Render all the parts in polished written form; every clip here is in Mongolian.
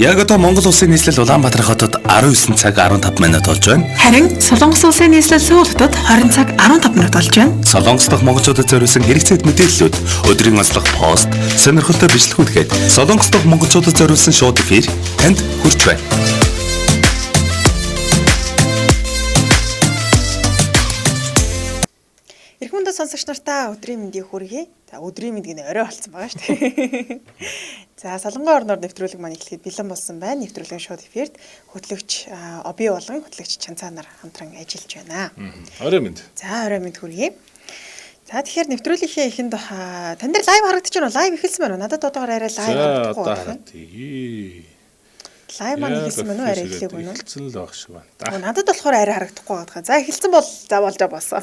Яг одоо Монгол улсын нийслэл Улаанбаатар хотод 19 цаг 15 минут болж байна. Харин Солонгос улсын нийслэл Сөүл хотод 20 цаг 15 минут болж байна. Солонгос дахь монголчуудад зориулсан хэрэгцээт мэдээллүүд, өдрийн онцлог пост, сонирхолтой бичлэгүүдгээд Солонгос дахь монголчуудад зориулсан шууд эфир танд хүрч байна. Эрхэм сонсогч нартаа өдрийн мэндийг хүргэе. За өдрийн мэнд гэнэ орой болсон байгаа шүү дээ. За Солонгон орноор нэвтрүүлэг маань эхлэхэд бэлэн болсон байна. Нэвтрүүлгийн шууд эфирт хөтлөгч Оби болон хөтлөгч Чанцаанаар хамтран ажиллаж байна. Орой мэнд. За орой мэнд хүргэе. За тэгэхээр нэвтрүүлгийн эхэнд тань дээр лайв харагдаж байна уу? Лайв эхэлсэн байна уу? Надад одоогоор арай лайв харагдахгүй байна. Лайв маань эхэлсэн байна уу? Арай эхлэегүй нь. Эхэлсэн л байх шиг байна. Надад болохоор арай харагдахгүй байгаа. За эхэлсэн бол заавалж болсон.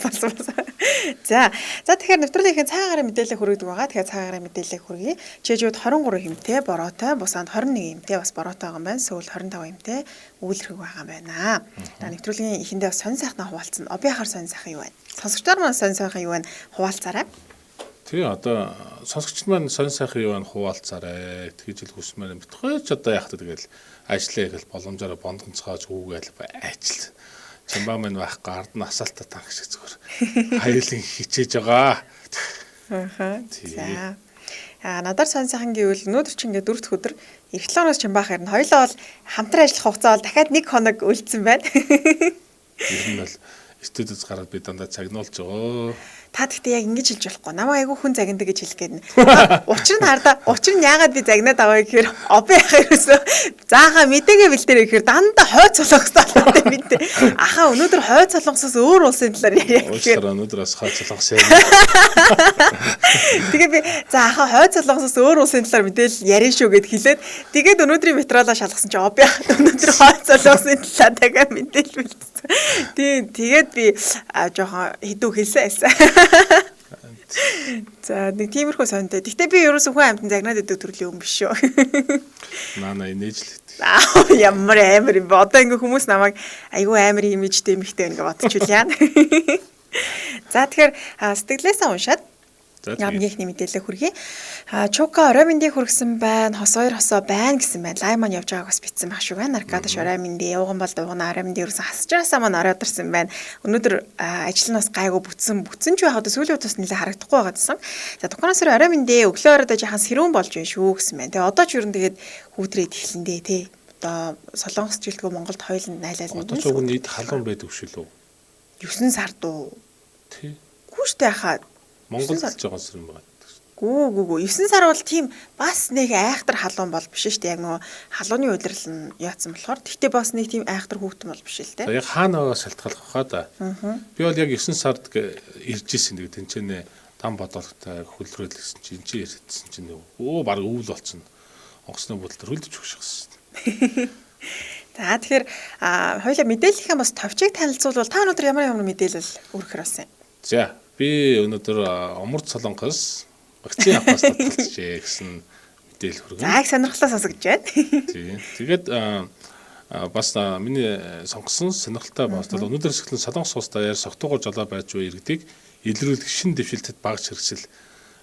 За тэгэхээр нэвтрүүлгийн цагаагаар мэдээлэл хүргэдэг байгаа. Тэгэхээр цагаагаар мэдээлэл хүргэе. Чэжүүд 23 хэмтэй бороотой, Бусанд 21 хэмтэй бас бороотой байгаа юм байна. Сөүл 25 хэмтэй үүлэрхэг байгаа юм байна. За нэвтрүүлгийн эхэндээ бас сонь сайхнаа хуваалцсан. Оби хахаар сонь сайхан юу байна? Сонсогчдоор маань сонь сайхан юу байна? Хуваалцаарай. Тий одоо сонсогчд маань сонь сайхан юу байна хуваалцаарай. Тэгж л хүсмээр юм. Битгойч одоо яах вэ тэгэл ажлаа ихэл боломжоор бондгонцоож үүгээл ажил. Чамбаа мань байхгүй ард нь асаалтаа танх шиг зүгээр. Хоёулын хичээж байгаа. За. Надаар сонь сайхан гэвэл өнөөдөр чи ингээд 4 дахь өдөр эх 7 оноос чамбаа харна. Хоёулаа бол хамтран ажиллах хугацаа бол дахиад 1 хоног үлдсэн байна. Тэр нь бол студиуд гараад би дандаа цагнуулж байгаа. Та гэхдээ яг ингэж хэлж болохгүй. Намаа айгүй хүн загнадаг гэж хэлэх гээд. Учир нь яагаад би загнаад аваа гэхээр Оби яхаа ерөөсөө зааха мэдээгээ бэлдэрэй гэхээр дандаа хойц солонгостой талтай мэдээ. Ахаа өнөөдөр хойц солонгосоос өөр улсын талаар яриа гэхээр өнөөдөр бас хойц солонгос юм. Тэгээ би за ахаа хойц солонгосоос өөр улсын талаар мэдээлэл яриа шүү гэд хэлээд тэгээд өнөөдрийн материалаа шалгасан чи Оби яхаа өнөөдөр хойц солонгосын талаар дахиад мэдээлэл бэлдсэн. Тэгээд би жоохон хэдүү хэлсэн. За нэг тиймэрхүү сонтой. Гэхдээ би ерөөсөө хүн амьтан загнаад идэг төрлийн хүн биш шүү. Наа инээж л хэвтэй. Ямар амар юм бэ? Одоо ингээ хүмүүс намайг айгүй амар имижтэй эмхтэй ингээ бодчихвол яа. За тэгэхээр сэтгэлээсээ уншаад ямныхний мэдээлэл хүргэе. Чука орой мэндийг хүргэсэн байна. Хос 2 хосоо байна гэсэн байна. Лай маань явж байгааг бас битсэн байх шүү байна. Аркадаш орой мэндий явган бол дуугана орой мэндийг хүргэсэн хасчаасаа маань оройдорсон байна. Өнөөдөр ажил нь бас гайгүй бүтсэн ч байхад сүүлийн удаас нэлээ харагдахгүй байгаа гэсэн. За дуканаас орой мэндий өглөө оройдоо жаахан сэрүүн болж байна шүү гэсэн байна. Тэгээ одоо ч юу тэгээд хүүтрээд эхлэндээ тий. Одоо Солонгос жилдгөө Монголд хоёуланд найлал нь. Одоо ч уг нийт халуун байдаг шүү лөө. 9 сар дуу. Тий. Гүүштэй хаа Монголд ч жоохон сэрэн байгаа. Гүү 9 сар бол тийм бас нэг айхтар халуун бол биш шүү дээ. Яг нөгөө халууны удирдал нь яатсан болохоор тэгтээ бас нэг тийм айхтар хүүхдэн бол биш л дээ. Яг хаанаас шалтгаалах хаа да. Би бол яг 9 сард ирж исэн нэг тэнцэнэ там бодолтой хөлрөөл гэсэн чинь энэ ярьсан чинь баг өвөл болцсон. Онгоцны бүдэлтэр хөлдөж өгөх шээ. За тэгэхээр хоёулаа мэдээллийнхэн бас товчийг танилцуулбал та өнөөдөр ямар мэдээлэл өргөхөр болсон юм? За би өнөөдөр Оморд Солонгос вакцины авахаас татгалзжээ гэсэн мэдээлэл хүргэн. За их сонирхолтой сонсогдож байна. Тийм. Тэгээд бас миний сонгосон сонирхолтой бослол өнөөдөр эхлэн Солонгос улс даяар согтуугаар жолоо байж буй иргэдийг илрүүлэх шин дэвшилтэд багц хэрэгсэл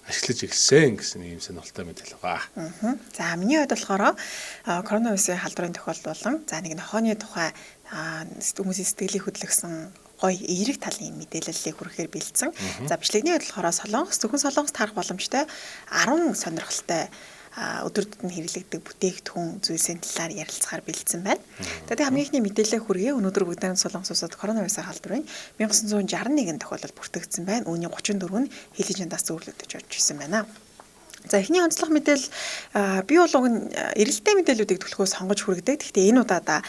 ашиглаж эхэлсэн гэсэн ийм сонирхолтой мэдээлэл байгаа. За миний хувьд болохоор коронавирусын халдварын тохиолдол болон за нэг нохооны тухай хүмүүсийн сэтгэлийг хөдлөсөн гоё эерэг талын мэдээллийг хүргэхээр бэлдсэн. За бичлэгний хувьд болохоор зөвхөн Солонгост харах боломжтой 10 сонирхолтой өдөр тутмын хэрэглэгдэх бүтээгдэхүүн зүйлсийн талаар ярилцахаар бэлдсэн байна. Тэгээд хамгийн ихний мэдээлэл хүргэе. Өнөөдөр бүгд Солонгос улсад коронавирусын халдварын 1961 тохиолдол бүртгэгдсэн байна. Үүний 34 нь хэлийн чандаас зөвлөдөж очиж ирсэн байна. За эхний онцлог мэдээлэл би бол уг нь эрэлттэй мэдээллүүдийг төлөхөөс сонгож хүргэдэг. Гэхдээ энэ удаадаа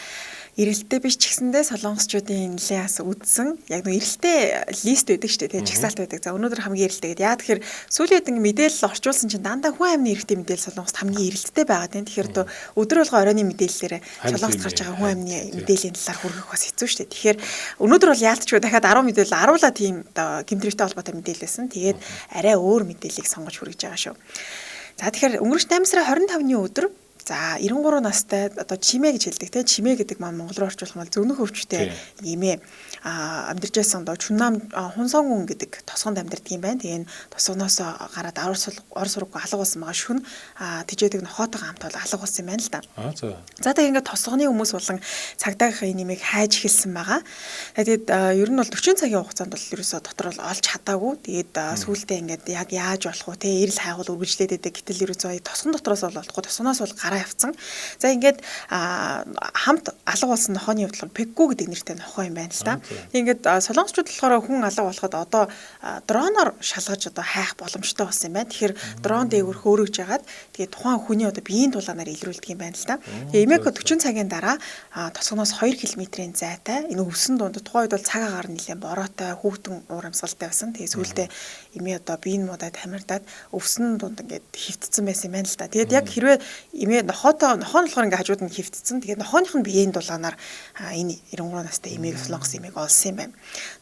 эрэлттэй биш ч гэсэндээ солонгосчуудын нэлээс үдсэн яг нэг эрэлттэй лист байдаг шүү дээ. Тэгээ чагсаалт байдаг. За өнөөдөр хамгийн эрэлттэй гэдэг. Яа тэгэхээр сүүлийн үед мэдээлэл орчуулсан чинь дандаа хүн амны эрэлттэй мэдээлэл Солонгост хамгийн эрэлттэй байгаа тийм. Тэгэхээр өдөр болго оройны мэдээллээр Солонгост гарч байгаа хүн амны мэдээллийн талаар хүргэх бас хэцүү шүү дээ. Тэгэхээр өнөөдөр бол яалтчгүй дахиад 10 мэдээлэл аруула тийм гэмтрэгтэй холбоотой мэдээлэлсэн. Тэгээд арай өөр мэдээллийг сонгож хүргэж байгаа шүү. За тэгэхээр өнгөрсөн 8 сарын 25-ны өдөр За 93 настай одоо чимээ гэж хэлдэг тийм чимээ гэдэг маань монгол руу орчуулах нь зөгнөх өвчтэй эмээ амьдарч байсан одоо Чүннам хунсон гүн гэдэг тосгонд амьдардаг юм байна. Тэгээ энэ тосгоноос гараад Орос руу алга болсон байгаа шүн тэжээдэг нохоотойгоо хамт бол алга болсон юм байна л да. За тэгээ ингээд тосгоны хүмүүс болон цагдаагийнхаа нэмийг хайж эхэлсэн байгаа. Тэгээд ер нь бол 40 цагийн хугацаанд бол ерөөсөө дотор бол олж чадаагүй. Тэгээд сүүлдээ ингээд яг яаж болох вэ те эрэл хайгуул үргэлжлээд байдаг. Гэтэл ерөөсөө тосгон дотроос бол болохгүй. Тосгоноос бол гараа явцсан. За ингээд хамт алга болсон нохооны хувьд Пекку гэдэг нэртэй нохоо юм байна л да. Ингээд солонгосчууд болохоор хүн алга болоход одоо дроноор шалгаж одоо хайх боломжтой болсон юм байна. Тэгэхээр дрон дээгүүр хөөрөж ягаад тэгээд тухайн хүний одоо биеийн дулаанаар илрүүлдэг юм байна л да. Тэгээ эмээко 40 цагийн дараа тосгоноос 2 км-ийн зайтай энэ өвсөн дунд тухайн үед бол цаг агаар нэлээд бороотой хүүхдэн уур амьсгалтай байсан. Тэгээ сүүлдээ эмээ одоо биеийн муудад хамирдаад өвсөн дунд ингээд хөвтцсэн байсан юм байна л да. Тэгээд яг хэрвээ эмээ нохоо болохоор ингээд хажууд нь хөвтцсэн. Тэгээд нохооных нь биеийн дулаанаар энэ 93 настай эмээг солонгос эмээг олсон юм байна.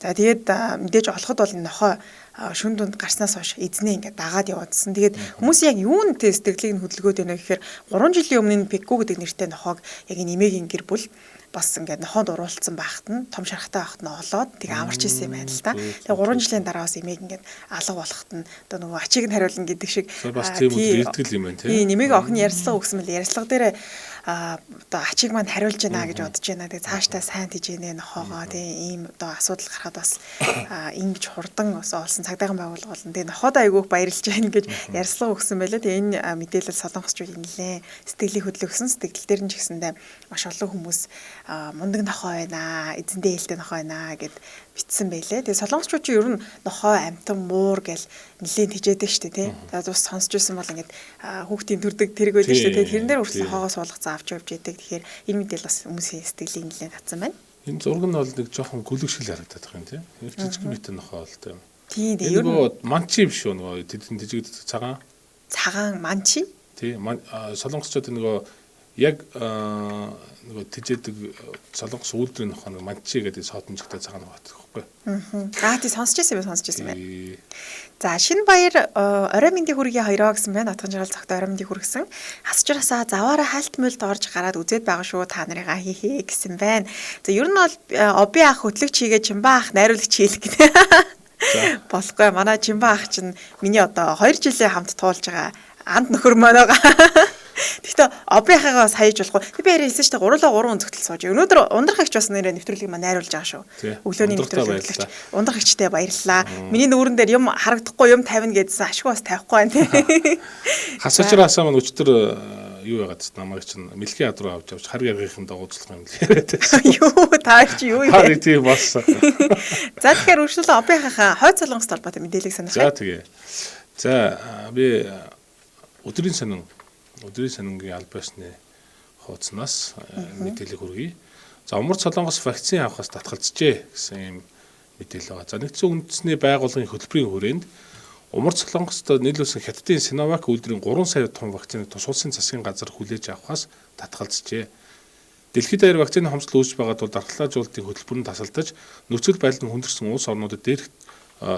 За тэгээд мэдээж олоход бол энэ нохоо шүн дунд гарснаас хойш эзнээ ингээд дагаад явуулсан. Тэгээд хүмүүс яг юунд тэ сэтгэлийг нь хөдөлгөөд байна гэхээр 3 жилийн өмнө энэ Пекку гэдэг нэртэй нохоог яг энэ эмээгийн гэр бүл бас ингээд нохоонд уруулсан байхад нь том шархтай байхад нь олоод тэгээ амарч исэн юм байна л та. Тэгээ 3 жилийн дараа бас эмээг ингээд алга болоход нь одоо нөгөө ачийг нь хариулна гэдэг шиг бас тийм үйл иртгэл юм байна тийм. Нэмийг охин ярьслага өгсөн мэл ярьслага дээр одоо ачийг маань хариулж байна гэж бодож байна. Тэгээ цаашдаа сайн тижээнэ нохоогоо тэгээ ийм одоо асуудал гарахад бас ингэж хурдан бас олсон цагдаагийн байгууллага болон тэгээ нохоод айгүйх баярлж байна гэж ярьслага өгсөн байлаа. Тэгээ энэ мэдээлэл солонгосчууд нэлээ сэтгэлийг хөдлөсөн. Сэтгэл дээр нь ч гэсэндээ маш олон хүмүүс мундаг нохоо байна, эзэндээ ээлтэй нохоо байна гэд битсэн байлээ. Тэгээ солонгосчууд ч ер нь нохоо амтан муур гэл нэлээд хижээдэг штэ тий. За бас сонсч байсан бол ингээд хүүхдийн төрдөг тэрэг байдаг штэ тий. Тэрэн дээр хүртэл хоогоо суулгах заавч явж идэг. Тэгэхээр энэ мэдээлэл бас хүмүүсийн сэтгэлийн нэлээд татсан байна. Энэ зураг нь бол нэг жоохон гүлгшил харагдаад байгаа юм тий. Их жижиг мэтэн нохоо бол тий. Тий. Энэ нөгөө манчи биш үү нөгөө тэдэн жижиг цагаан. Цагаан манчи? Тий. Солонгосчууд нөгөө яг нөгөө тэжээдэг солонгос үйлдвэрийн нохоо манчи гэдэг содонжигтай цагаан нохоо байхгүй. Тий сонсч байсан байна. За шинэ баяр орой мэндийн хүргэе хоёроо гэсэн байна. Отгон жаргал цогт орой мэндийн хүргэсэн. Хасчраасаа заваараа хальт мөлд орж гараад үзээд байгаа шүү. Та нарыгаа хий гэсэн байна. За ер нь бол оби ах хөтлөгч хийгээ чимбаа ах найруулагч хийлэх гэдэг. Болохгүй. Манай чимбаа ах чинь миний одоо 2 жилийн хамт туулж байгаа анд нөхөр маань байгаа. Гэхдээ обийнхаагаа саяж болохгүй. Би яриа хэлсэн шүү дээ. Гурлаа 3 өнцгтөл сууж. Өнөөдөр ундрахагч бас нэрээ нэвтрүүлгийг маань найруулж байгаа шүү. Өглөөний нэвтрүүлэг. Ундрахагчтай баярлалаа. Миний нүүрэн дээр юм харагдахгүй юм тавина гэдсэн. Ашгүй бас тавихгүй байна тий. Хасчраасаа маань өчтөр юу яагаад ч намайг чинь мэлхийн ад руу авч хар гаргийнхын дагуулцлах юм л яриад байсан. Юу таа чи юу юм. Хари тийм болсон. За тэгэхээр үргэлжлүүлээ обийнхаа хойд солонгос толботой мэдээлэл сонирхъя. За тэгээ. За би өдрийн сонингийн аль байсны хуудаснаас мэдээлэл хүргэе. За умард солонгос вакцины авахаас татгалзжээ гэсэн юм мэдээлэл байгаа. За нэгдсэн үндэсний байгууллагын хөтөлбөрийн хүрээнд умард солонгост нийлүүлсэн хятадын Синовак үйлдвэрийн 3 сая том вакциныг тус улсын засгийн газар хүлээж авахаас татгалзжээ. Дэлхийд даяар вакцины хомсдол үүсэж байгаа тул дархлаажуулалтын хөтөлбөрөнд тасалдаж нөхцөл байдал нь хүндэрсэн улс орнуудад дээрх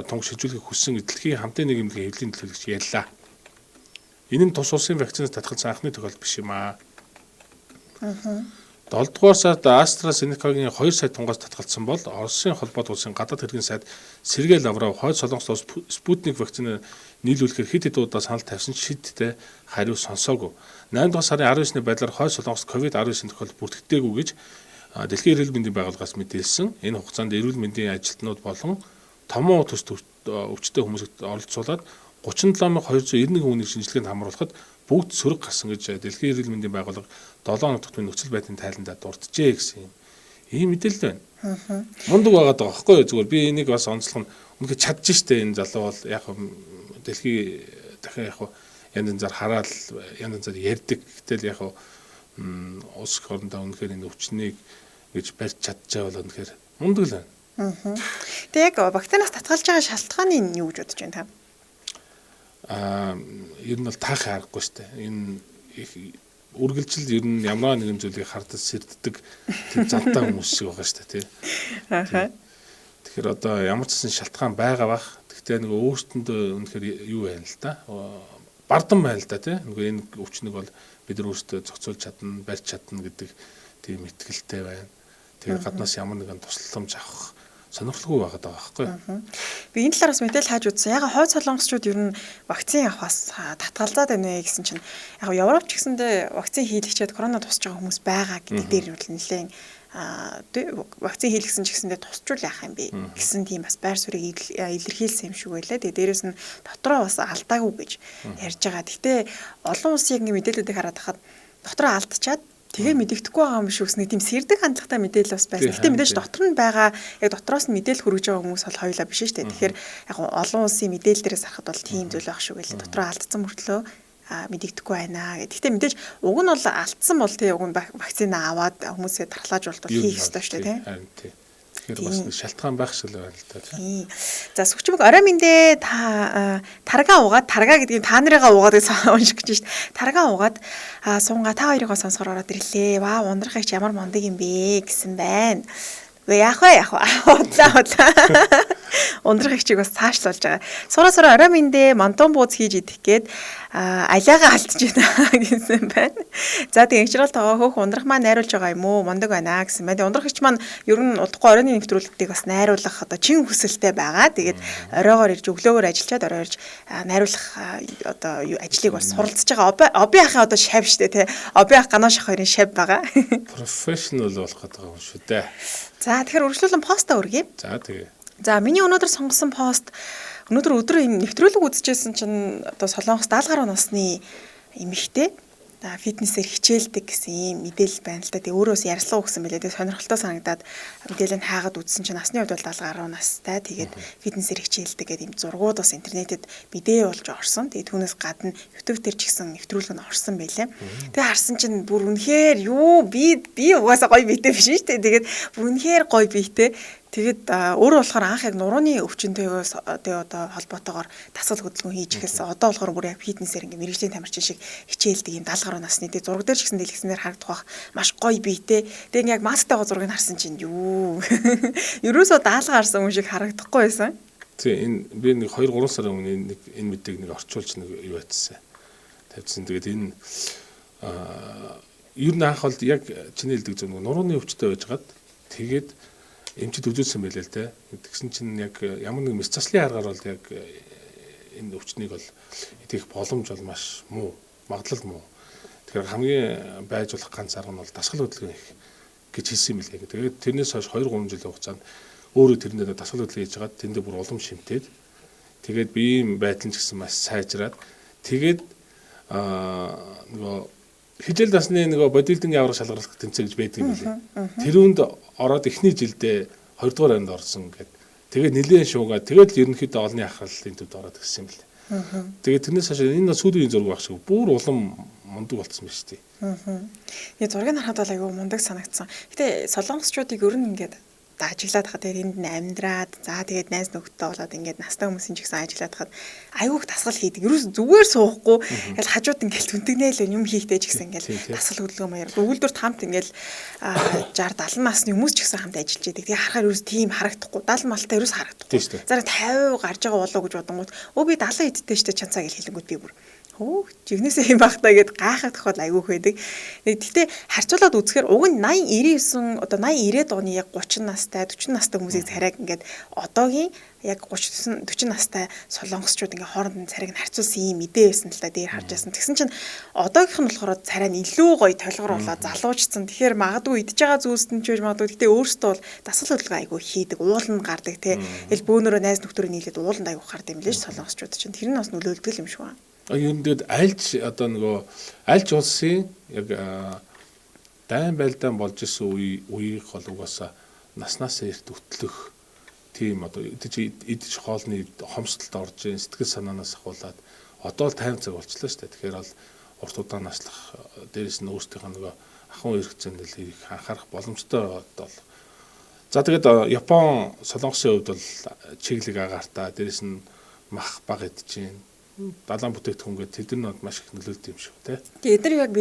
тунх шилжүүлэхийг хүссэн дэлхийн хамтын нийгмийн хэвлэлийн төлөөлөгч ярьлаа. Энэ нь тус улсын вакцинаас татгалзсан анхны тохиолдол биш юм аа. 7-р сард AstraZeneca-гийн 2 сая тунгаас татгалзсан бол Оросын холбоот улсын гадаад хэргийн сайд Сергей Лавров хойд солонгослоос Спутник вакцины нийлүүлэхээр хэд хэд удаа санал тавьсан ч шийдтэй хариу сонсоогүй. 8-р сарын 19-ны байдлаар хойд солонгост COVID-19 тохиолдол бүртгэдэггүй гэж Дэлхийн эрүүл мэндийн байгууллагаас мэдээлсэн. Энэ хугацаанд эрүүл мэндийн ажилтнууд болон томоо төс өвчтөе хүмүүсд оролцуулаад 37,291 хүнийг шинжилгээнд хамруулахад бүгд сөрөг гарсан гэж Дэлхийн эрүүл мэндийн байгууллага 7 хоног дахь нөхцөл байдлын тайландаа дурджээ гэсэн ийм мэдээлэл байна. Мундаг байгаад байгаа байхгүй юу? Зүгээр би энийг бас онцлох нь үнэхээр чадж штэ энэ залуу бол яг Дэлхийн дахин яг янз янзаар хараад янз янзаар ярьдаг. Гэтэл яг улс орноо үнэхээр энэ өвчнийг гэж барьж чадчихаа бол үнэхээр мундаг л байна. Тэг яг вакцинаас татгалж байгаа шалтгааны нь юу гэж бодож байна та? Ер нь бол таах аргагүй шүү дээ. Энэ үргэлжил ер нь ямар нэгэн зүйлийг хардаж сэрддэг тийм зантаа хүмүүс шиг байгаа шүү дээ, тий. Тэгэхээр одоо ямар ч гэсэн шалтгаан байгаа бах. Гэхдээ нөгөө өөртөндөө үнэхээр юу байна л да. бардам байл да тий. Нөгөө энэ өвчнөг бол бид нар өөрсдөө зохицуулж чадна, барьж чадна гэдэг тийм итгэлтэй байна. Тэгээд гаднаас ямар нэгэн тусламж авах сонирхолгүй байгаад байгаа байхгүй юу? Би энэ талаараас мэдээлэл хайж үзсэн. Яг хойд солонгосчууд ер нь вакцин авахаас татгалзаад байна вэ гэсэн чинь яг Европ ч гэсэндээ вакцин хийлгчихэд корона тусч байгаа хүмүүс байгаа гэдэг дээр нь нэлээд вакцин хийлгсэн ч гэсэндээ тусчул яах юм бэ гэсэн тийм бас байр суурийг илэрхийлсэн юм шиг байлаа. Тэгээ дээрэс нь дотроо бас алдаагүй гэж ярьж байгаа. Гэхдээ олон улсын мэдээллүүдийг хараад хахад дотроо алдчихад тэгээ мэдэгдэхгүй байгаа юм шиг үснэ тийм сэрдэг хандлагатай мэдээлэл бас байсан. Гэтэ мэдээж дотор нь байгаа яг дотроос нь мэдээлэл хүргэж байгаа хүмүүс бол хоёулаа биш шүү дээ. Тэгэхээр яг олон улсын мэдээлэл дээрээс харахад бол тийм зүйл байх шүү гэлээ. Дотроо алдсан мөртлөө мэдэгдэхгүй байна гэдэг. Гэтэ мэдээж уг нь бол алдсан бол тий уг нь вакцина аваад хүмүүсээ дархлааж болтол хийх ёстой шүү дээ тий. Харин тий. Тэгэхээр бас нэг шалтгаан байх шиг л байна л да тий. За сүгчмөг орой минь таргаа угаад таргаа гэдгийг та нарыгаа угаад гэж унших гэж шүү дээ. Таргаа угаад сунга та хоёроо сонсохоор ороод ирлээ. Ваа ундрахыч ямар мондөг юм бэ гэсэн байна. Яах вэ? Удлаа. Ундрахыгчийг бас цаашлуулж байгаа. Сураа орой минь монтон бууз хийж идэх гээд аляага алдчихна гэсэн байна. За тэгээ инжирал тоогоо хөөх ундрах маань найруулж байгаа юм уу? Мондөг байна гэсэн байна. Ундрахыгч маань ер нь удахгүй оройны нэвтрүүлэгтийг бас найруулах одоо чин хүсэлтэй байгаа. Тэгээд оройгоор ирж өглөөгөр ажиллаад орой ирж найруулах одоо ажлыг бас суралцж байгаа. Оби ахын одоо шав штэ тий. Оби ах ганаа шах хоёрын шав байгаа. Профешнл болох гэдэг юм шүү дээ. За тэгэхээр үргэлжлүүлэн поста өргөе. За тэгээ. За миний өнөөдөр сонгосон пост өнөөдөр энэ нэвтрүүлэг үзчихсэн чинь одоо Солонгос 70 гаруй насны эмэгтэй фитнесээр хичээлдэг гэсэн юм мэдээлэл байна л да. Тэгээ өөрөөс ярьслаа өгсөн байлээ. Тэгээ сонирхолтой санагдаад мэдээлэл нь хаагаад үзсэн чинь насны хувьд бол 70 гаруй настай. Тэгээд фитнесээр хичээлдэг гэдэг юм зургууд бас интернетэд мэдээ болж орсон. Тэгээ түүнээс гадна YouTube дээр ч гэсэн нэвтрүүлэг нь орсон байлээ. Тэгээ харсан чинь бүр үнэхээр би угаасаа гоё биетэй биш шүү дээ. Тэгээд бүр үнэхээр гоё биетэй. Тэгээд өөрөө болохоор анх яг нурууны өвчнөйгөөс одоо холбоотойгоор дасгал хөдөлгөөн хийж эхэлсэн. Одоо болохоор бүр яг фитнесээр ингээ мэрэгжлийн тамирчин шиг хичээлдэг юм 70 гаруй насны. Тэгээд зураг дээр ч гэсэн дэлгэснээр харагдах маш гоё биетэй. Тэгээд яг масктайгаа зургийг харсан чинь ерөөсөө 70 гарсан хүн шиг харагдахгүй байсан. Тий энэ би нэг 2-3 сарын өмнө энэ мэдээг нэг орчуулж нэг юу байцсан. Тавьсан. Тэгээд энэ ер нь анх бол яг чиний хэлдэг зөв нурууны өвчтөй байжгаад тэгээд эмчид үзүүлсэн байлээ л дээ. Тэгсэн чинь яг ямар нэг мэс заслын аргаар бол яг энэ өвчнийг бол идэх боломж бол маш муу, магадлал муу. Тэгэхээр хамгийн байж болох ганц арга нь бол дасгал хөдөлгөөн хийх гэж хэлсэн юм билээ. Тэгээд тэрнээс хойш 2-3 жилийн хугацаанд өөрөө тэрнээ дасгал хөдөлгөөн хийж хагаад тэндээ бүр улам шимтээд тэгээд биеийн байдал нь ч гэсэн маш сайжраад тэгээд нөгөө хижээл дасны нөгөө бодибилдингийн аврах шалгаруулах тэмцээн гэж байдаг юм билээ. Тэрүүнд ороод эхний жилдээ 2 дугаар ангид орсон гэд. Тэгээд нэлээд шуугаа. Тэгээд ерөнхийдөө олонний ахралын төвд ороод ирсэн юм билээ. Тэгээд тэрнээс хойш энэ сүүлийн зураг байх шиг бүр улам мундаг болцсон байна шүү дээ. Тэгээ зургийг харахад бол айгүй мундаг санагдсан. Гэтэ солонгосчуудыг ер нь ингээд ажиглаад хахад тэнд нь амьдраад за тэгээд найз нөхдөд болоод ингээд настай хүмүүсийн ч гэсэн ажиглаад хахад айгүйх дасгал хийдэг. Ерөөс зүгээр суухгүй ингээл хажууд ингээл түнтэгнээл юм хийхтэй ч гэсэн ингээл дасгал хөдөлгөөн маяг. Өгүүлдүрт хамт ингээл 60 70 насны хүмүүс ч гэсэн хамт ажиллаж байдаг. Тэгээ харахаар ерөөс тийм харагдахгүй. 70 малтай ерөөс харагдахгүй. За 50 гарч байгаа болоо гэж бодонгууд би 70 эдтэй штэ чанцаа гэж хэлэнгүүт би бүр жигнэсээ юм багтаа гэд гайхах тохиол айгүйх байдаг. Гэхдээ харьцуулаад үзэхээр уг нь 80 99 одоо 80 90-ад оны яг 30 настай 40 настай хүмүүсийг царайг ингээд одоогийн яг 30 40 настай солонгосчууд ингээ хооронд нь царайг нь харьцуулсан юм мэдээ байсан л да дээр харж байсан. Тэгсэн чинь одоогийнх нь болохоор царай нь илүү гоё толгор болоод залуучсан. Тэгэхээр магадгүй идж байгаа зүйлс нь ч байж магадгүй. Гэтэ өөрөөсөө бол дасгал хөдөлгөөн айгүй хийдэг, ууланд гардаг те. Ил бөөнөрөө найз нөхдөөрөө нийлээд ууланд айгүй гардаг юм лээ солонгосчууд чинь. Тэр нь бас нөлөөлдөг юм шиг байна. Ер нь тэгээд альч улсын яг дайн байлдаан болж исэн үеийг бол угаасаа наснаас эрт өтлөх тийм одоо идэж хоолны хомсдолд орж ийн сэтгэл санаанаас ахуулаад одоо л 50 цаг болчихлоо шүү дээ. Тэгэхээр бол урт удаан наслах дээрэс нь өөрсдийнхөө нөгөө ахуйн эрх зүйндэл их анхаарах боломжтой бол. За тэгээд Япон солонгосын хувьд бол чиглэг агаартай дээрэс нь мах баг идэж ийн далайн бүтээгдэхүүн гэдэг тэд нар маш их нөлөөлдөг юм шүү тий. Тэгээд эдгээр яг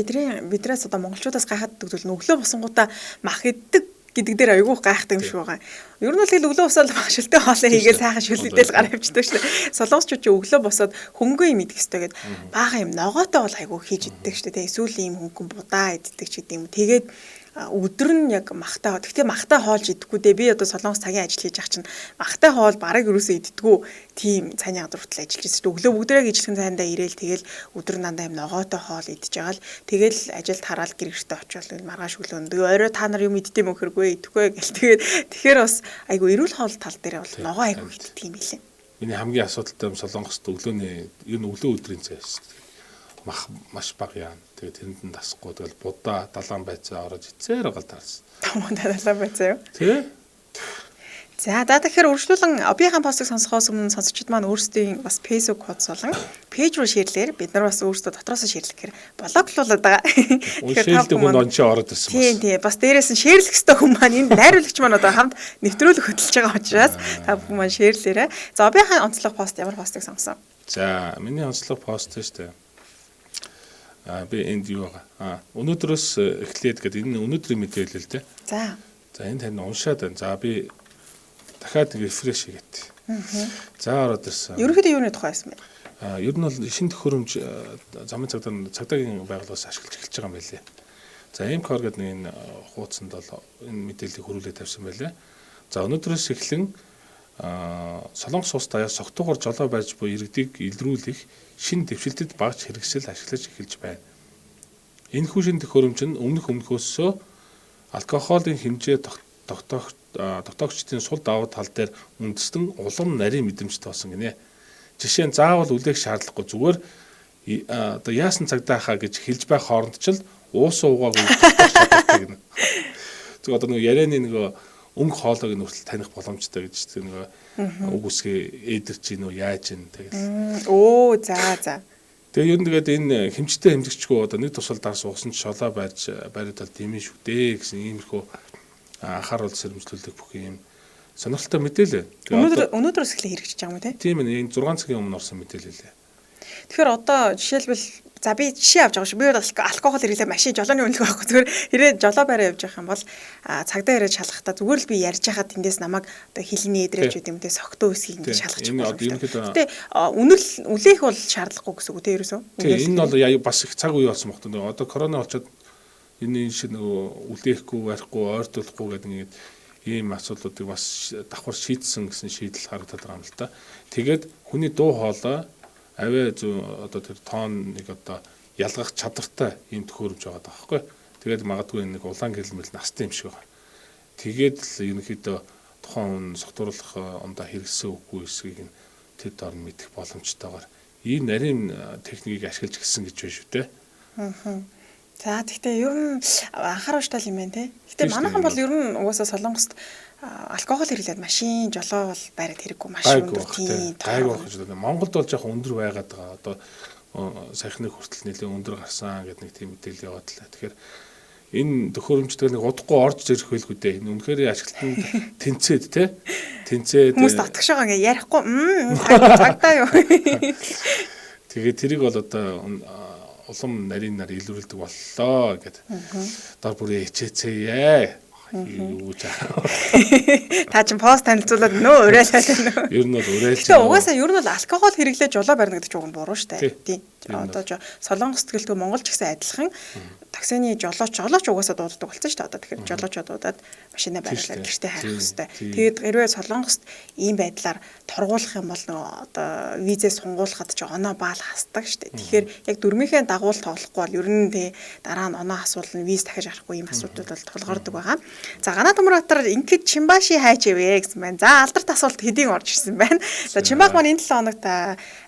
биднээс одоо монголчуудаас гайхаад дэгдвэл өглөө босонгуудаа мах иддэг гэдэг дээр айгүй гайхдаг юм шиг байгаа. Ер нь бол тэгэл өглөө босоод шүлтэй хоолой хийгээд сайхан шүлэгдэл гар авчдаг шүү дээ. Солонгосчууд ч өглөө босоод хөнгөн юм идэх хэрэгтэй гээд бага юм ногоотой бол айгүй хийж иддэг шүү дээ. Эсвэл ийм хөнгөн будаа иддэг ч гэдэг юм. Тэгээд өдөр нь яг махтай. Гэхдээ махтай хоолж идэхгүй дээ. Би одоо Солонгос цагийн ажил хийж ах чинь махтай хоол бараг юусоо иддэггүй. Тийм цайны гадар хүртэл ажиллаж байсан. Өглөө бүгдрээ ижилхэн цайндаа ирээл тэгэл өдөр дандаа юм ногоотой хоол идэж байгаа л тэгэл ажилд хараал гэр гэртээ очивол маргааш өглөө нөгөө орой та нар юм иддэм юм хэргүй идэхгүй гэл тэгэхээр бас айгу эрүүл хоол тал дээр бол ногоо айгу иддэг юм билээ. Миний хамгийн асуудалтай юм Солонгост өглөөний ер нь өглөө өдрийн цай шүү дээ. Мах маш бага яа. Тэгээд тэрэнд нь тасахгүй тэгэл будаа далайн байцаа орож ицээр галдаарсан. Тамаа далайн байцаа юу? Тэ? За тэгэхээр үргэлжлүүлэн обийнхаа постыг сонсохоос өмнө сонсогчид маань өөрсдийн бас Facebook хуудас болон пэйж руу шеэрлэхээр бид нар бас өөрсдөө дотроос шеэрлэхээр блоглуулад байгаа. Тэгэхээр та бүхэн онч ороод ирсэн бас. Тийм бас дээрээс нь шеэрлэх хэвээр хүмүүс маань энэ найруулагч маань одоо хамт нэвтрүүлэг хөтлөж байгаа учраас та бүхэн маань шеэрлээрэй. За обийнхаа онцлог пост ямар постыг сонгосон? За миний онцлог пост шүү дээ. Би энд юу байгаа. Өнөөдрөөс эхлээд гэдэг энэ өнөөдрийн мэдээлэл л дээ. За. За энэ тань уншаад байна. За би дахиад рефреш хийгээд. За ороод ирсэн. Ерөнхийдөө юуны тухай байсан бэ? Ер нь бол шин төхөөрөмж замын цагдаагийн байгууллагаас ашиглаж эхэлж байгаа юм байлээ. За МКОР гэдэг нэг энэ хуудсанд бол энэ мэдээллийг хөрвүүлээд тавьсан байлээ. За өнөөдрөөс эхлэн Солонгос улс даяар согтуугаар жолоо барьж буй иргэдийг илрүүлэх шин дэвшилтэд багц хэрэгсэл ашиглаж эхэлж байна. Энэхүү шин төхөөрөмж нь өмнөхөөсөө алкоголын хэмжээ тогтоогчдын сул давуу тал дээр үндэстэн улам нарийн мэдрэмжтэй болсон гинэ. Жишээ нь заавал үлээх шаардлагагүй зүгээр одоо яасан цагдаа хаа гэж хэлж байх хооронд ч л уус уугаагүй тогтоох гинэ. Зөв одоо нэг ярианы нэг өнгө хоолойг нь хүртэл таних боломжтой гэж тийм нэг үг үсгээ эдэрч гин үү яаж гин тэгэл. Оо за. Тэгээ ер нь тэгээд энэ хэмжтэй хэмжигчгүй одоо нэг тусал дарс уусан ч шолоо барьж бариудал дэмэн шүү дээ гэсэн иймэрхүү анхаарал сэрэмжлүүлэх бүх юм сонирхолтой мэдээлэл. Өнөөдрөөс эхлээ хэрэгжиж байгаа юм тий? Тийм ээ, энэ 6 цагийн өмнө орсон мэдээлэл лээ. Тэгэхээр одоо жишээлбэл за би жишээ авч байгаа шүү. Би алкогол хэрэглээ машин жолооны үнэлгээ байхгүй. Зүгээр хэрэг жолоо бараа явж байгаа юм бол цагдаа ирээд шалгахдаа зүгээр л би ярьж байхад тэндээс намайг одоо хилний эдрэж үт юм те согтуу үсгийг ингэ шалгаж байгаа. Гэтэ үлээх бол шаардлагагүй гэсэн үг те ерөөсөө. Тийм энэ бол бас их цаг үе болсон багт. Одоо корона болчиход энэ шиг нөгөө үлээхгүй барихгүй ойртуулахгүй гэдэг нэг ийм асуудлуудыг бас давхар шийдсэн гэсэн шийдэл харагдаад байгаа юм л та. Тэгээд хүний дуу хоолой аваа одоо тэр тооныг одоо ялгах чадвартай ийм төхөөрөмж байгаа байхгүй. Тэгээд магадгүй нэг улаан гэлмэл настай юм шиг байна. Тэгээд л ерөнхийдөө тухайн хүн согтууруулах ондоо хэрэгсэн үгүй эсгийг нь тэр дор нь мэдэх боломжтойгоор ийм нарийн техникийг ашиглаж гисэн гэж байна шүү дээ. За тэгтээ ер нь анхааруулж тал юм байна те. Гэтэ манайхан бол ер нь угаасаа Солонгост алкогол хэрэглээд машин жолоо бол бариад хэрэггүй машин өндөр тийм тайг байх гэж байна. Монголд бол жоохон өндөр байгаад байгаа. Одоо саяхны хүртэл нэлээд өндөр гарсан гэдэг нэг тийм мэдээлэл яваад лээ. Тэгэхээр энэ төхөөрөмжтэй нэг удахгүй орж ирэх байлгүй дээ. Энэ үнэхээр ашиглалтанд тэнцээд те. Тэнцээд хүмүүс татгаш байгаа ингээ ярихгүй цагдаа юу. Тэгээд тэрийг бол одоо улам нарийн нар илрүүлдэг боллоо гэд. Дор бүрээ хичээцээе. Юу жаа. Та чинь пост танилцуулаад нөө уриалаад байна. Ер нь бол уриалж. Тэгээ угаасаа ер нь бол алкогол хэрэглээ жолоо барина гэдэг ч уг нь буруу шүү дээ. Тийм. Одоо Солонгос гэлтгүй Монгол ч гэсэн адилхан таксины жолооч угаасаа дууддаг болсон шүү дээ. Одоо тэгэхээр жолоочоо дуудаад машинаа бариулаад гэртээ харах хэрэгтэй. Тэгээд хэрвээ Солонгост ийм байдлаар торгуулах юм бол нөгөө одоо визээ сунгуулахад ч оноо баал хасдаг шүү дээ. Тэгэхээр яг дөрмийнхээ дагуул тоглохгүй бол ер нь тий дараа нь оноо асуулна, виз дахиж арахгүй ийм асуудууд бол тулгардаг байгаа. За Ганаа Төмөрбаатар ингээд Чимбаши хайж ивэ гэсэн байна. За алдарт асуулт хэдийн орж ирсэн байна. За Чимбаг маань энэ 7 хоногт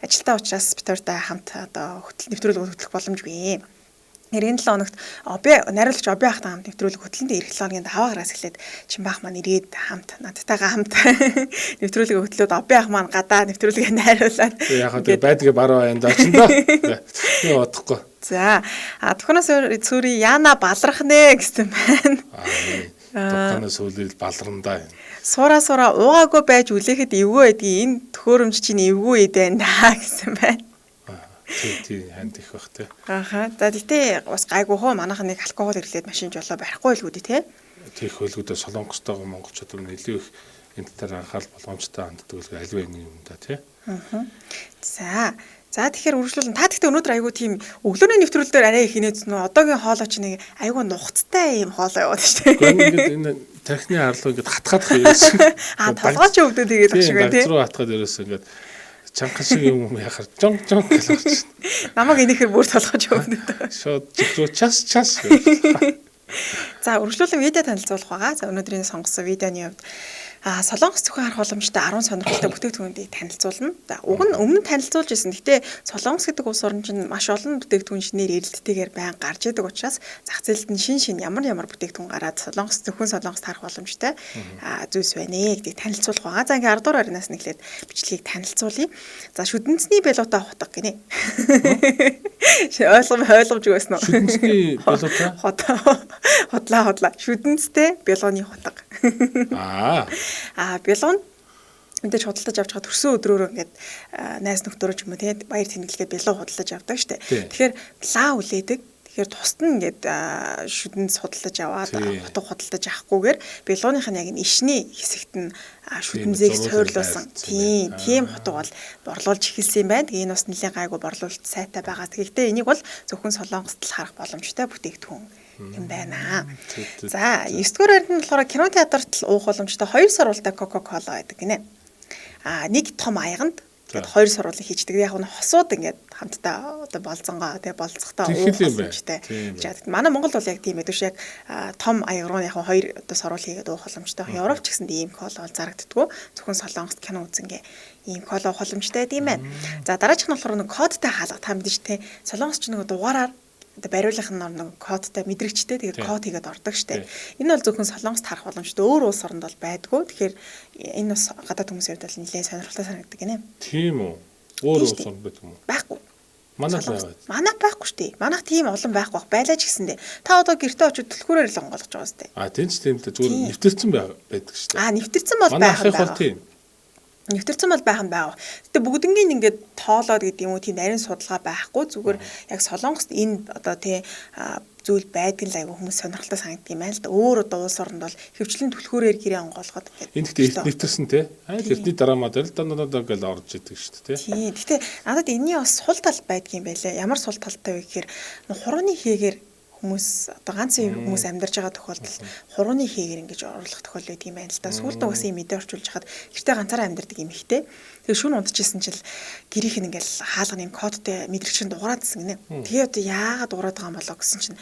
ажилтаа учраас битүүртэй хамт одоо нэвтрүүлэг хөтлөх боломжгүй. Энэ 7 хоногт найруулагч Оби ахтай хамт нэвтрүүлэг хөтлөнд эх 7 хоногийн даваагаас эхлээд Чимбах маань ирээд хамт надтайгаа хамт нэвтрүүлэг хөтлөөд Оби ах маань гадаа нэвтрүүлгээ найруулад яг хөө байдгээ бараа энэ очиндоо. Би бодохгүй. За тухнаас цүри Яна балрах нэ гэсэн байна. Тухнаас үлээл балрандаа. Сураа уугаагүй байж үлээхэд эвгүй байдгийг энэ төхөөрөмж чинь эвгүй идэ даа гэсэн байна. Тийм ханд их бах тий. Ааха. За тэгтээ бас гайгүй хоо манайхан нэг алкогол хэрэглээд машин жолоо барихгүй л гүдээ тий. Тех хөлгүүдээ солонгостойгоо монголчууд нь илүү их энэ дээр анхаарал болгоомжтой ханддаг л аливаа нэг юм да тий. За тэгэхээр үргэлжлүүлэн та гэхдээ өнөөдөр айгүй тийм өглөөний нэвтрүүлэл дээр арай их инээдсэн нөө одоогийн хоолой ч нэг айгүй нухацтай юм хоолой яваад шүү дээ. Ингээд энэ тархины арлуу ингээд хатгаад ирсэн. Толгойч өвдөө тэгээд баг шиг тий. Газруу хатгаад ирсэн ингээд чанхан шиг юм яхаар жонг гэж орчих. Намайг энэхэр бүр толгойч өвдөө. Шууд жигрүү час. За үргэлжлүүлэн видео танилцуулах байгаа. За өнөөдрийн сонгосон видеоны хувьд Солонгос зөвхөн харах боломжтой 10 сонирхолтой бүтээгдэхүүнийг танилцуулна. За уг нь өмнө нь танилцуулж ирсэн. Гэтэ Солонгос гэдэг улс орн чинь маш олон бүтээгдэхүүн шинээр эрэлттэйгээр байн гарч идэг учраас зах зээлд нь шин ямар бүтээгдэхүүн гараад зөвхөн Солонгост харах боломжтой зүйлс байна гэдгийг танилцуулах байгаа. За ингээ 10 дугаар ариунаас нь эхлээд бичлэгийг танилцуулъя. За шүдэнцний белота хутга гинэ. Ойлгомж өгөөснө. Шүдэнцний белота хотлаа. Шүдэнцтэй белоны хутга. Бэлон мэдээж худалдаж авч байгаа төрсөн өдрөөр ингээд найз нөхдөөрөө ч юм уу тий баяр тэнэглэхэд бэлон худалдаж авдаг штэ. Тэгэхээр лаа үлээдэг. Тэгэхээр тусад нь ингээд шүдэнц худалдаж аваад хутга худалдаж авахгүйгээр бэлоных нь яг нь ишний хэсэгт нь шүдэнзээг сойрлуулсан. Тийм хутга бол борлуулж эхэлсэн юм байна. Тэгээ энэ бас нэлээд гайгүй борлуулалт сайтай байгаа. Тэгэхдээ энийг бол зөвхөн Солонгост л харах боломжтой бүтээгдэхүүн юм байна. За 9 дугаар ард нь болохоор кино театрт л уух боломжтой 2 саруултай Coca-Cola байдаг гинэ. Нэг том аяганд тэгээд 2 саруулыг хийждэг. Яг нь хосууд ингээд хамтдаа одоо болцонгоо тэгээ болцохтой уух боломжтой. Манай Монгол бол яг тийм ээ биш яг том аяг руу яг 2 одоо саруул хийгээд уух боломжтой. Европ ч гэсэн ийм кола бол зарагддаггүй. Зөвхөн Солонгост кино үзэнгээ ийм кола уух боломжтой тийм байна. За дараачих нь болохоор нэг кодтай хаалга та мэдээж те Солонгос ч нэг дугаараар бариулах нь нэг кодтай мэдрэгчтэй тэгээд код хийгээд ордог штэ. Энэ бол зөвхөн Солонгост харах боломжтой. Өөр улс оронд бол байдгүй. Тэгэхээр энэ бас гадаад хүмүүсийн хувьд бол нэлээд сонирхолтой санагддаг гинэ. Тийм үү? Өөр улс оронд байдаг юм уу? Байхгүй. Манайх байгаад. Манайх байхгүй штэ. Манайх тийм олон байхгүй бах. Байлаа ч гэсэндээ. Та одоо гэртээ очиж түлхүүрээр л онгойлгож байгаа штэ. Тийм ч тийм л зүгээр нэвтэрсэн байдаг штэ. Нэвтэрсэн бол байх юм байна. Нэвтэрсэн бол байх нь байгаа. Гэтэ бүгднгийн ингээд тоолоод гэдэг юм уу тийм нарийн судалгаа байхгүй зүгээр яг Солонгост энэ одоо тий зүйл байдаг л айгүй хүмүүс сонирхолтой санагддаг юм байна л да. Өөр одоо улс оронд бол хөвчлэн түлхүүрээр гэрээ онгоолгоод ингээд. Энэ гэхдээ нэвтэрсэн тий. Эртний драмаа дээр л дандаа гэл орж идэг шүү дээ тий. Гэтэ надад энэний бас сул тал байдгийн байлаа. Ямар сул талтай вэ гэхээр хурууны хийгээр хүмүүс одоо ганцхан хүмүүс амьдарч байгаа тохиолдолд хурууны хийгээр ингэж оруулах тохиол байдаг юм байна л да. Сүүлдээ бас юм мэдээ орчуулж хахад гэртээ ганцаараа амьдардаг юм ихтэй. Тэгээ шүүн унтчихсэн чил гэрийнх нь ингээл хаалганы юм кодтой мэдрэгчин дугаараадсэн гинэ. Тэгээ одоо яагаад дуурайд байгаа юм болоо гэсэн чинь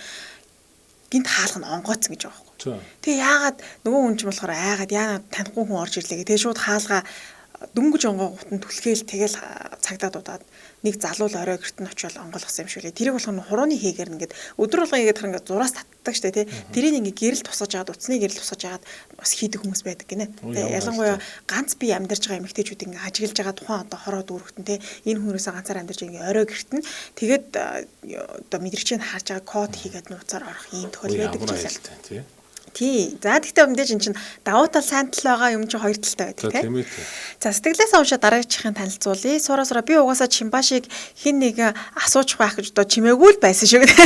гинт хаалга нь онгооцсон гэж байгаа байхгүй. Тэгээ яагаад нөгөө хүн ч болохоор айгаад яагаад танихгүй хүн орж ирлээ гэ. Тэгээ шууд хаалга дөнгөж онгоогт нь түлхээл тэгэл цагдаа дуудаад нэг залуул орой гэрт нь очиод онгойлгосон юм шүү лээ. Тэрийг болох нь хурууны хийгээр нэгэд өдөр болгон игээд харин ингээд зураас татдаг штэ тий. Тэрийг ингээд гэрэл тусаж агаад утасны гэрэл тусаж агаад бас хийдэг хүмүүс байдаг гинэ. Тэгээ ялангуяа ганц бие амьдарч байгаа эмэгтэйчүүд ингээд ажиглаж байгаа тухайн одоо хороо дүүрэгтэн тий. Энэ хүмүүсээ ганцаар амьдарч ингээд орой гэрт нь тэгээд одоо мэдрэгчийг харж байгаа код хийгээд нууцаар орох ийм тохиол байдаг тий. Тий. За тэгтээ мэдээж эн чинь давуу тал сайн тал байгаа юм чи хоёр талтай байдаг тийм. За сэтгэлээс уншаа дараагийнхын танилцуулъя. Сураа би угаасаа чимбашиг хин нэг асуучих байх гэж одоо чимээгүй л байсан шүү гэдэг.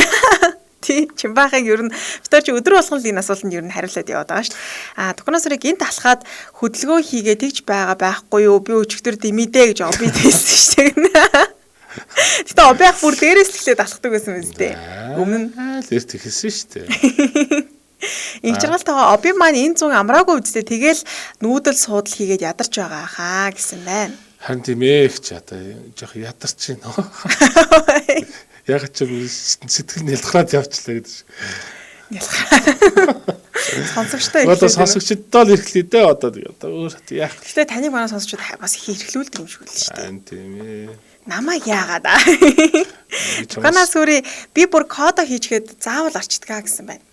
Тий. Чимбахыг ер нь битэр чи өдөр болгон л энэ асуултанд ер нь хариулаад яваад байгаа шүү дээ. Токносрыг гинт алхаад хөдөлгөөн хийгээ тэгж байгаа байхгүй юу? Би өчигдөр димидэ гэж оби дээсэн шүү дээ. Гэтэ обиах бүр дээрээс л эхлээд алхдаг байсан биз дээ. Өмнө л эрт ихсэн шүү дээ. Их жаргалтайгаа оби маань энэ зүүн амраагүй үстэй тэгэл нүүдэл суудал хийгээд ядарч байгаа хаа гэсэн байна. Харин тийм ээ ч одоо жоох ядарч байна. Яг ч сэтгэл нь ялгараад явчлаа гэдэг шиг. Сонсогчтой ирлээ. Одоо сонсогчдоо л ирэхлээ дээ одоо өөр яах. Гэтэ таныг манай сонсогчдод бас их ирэхлүүлдэг юм шиг л шүү дээ. Харин тийм ээ. Намайг яагаад аа. Ганаас үрий би бүр кодо хийчихэд заавал арчдгаа гэсэн байна.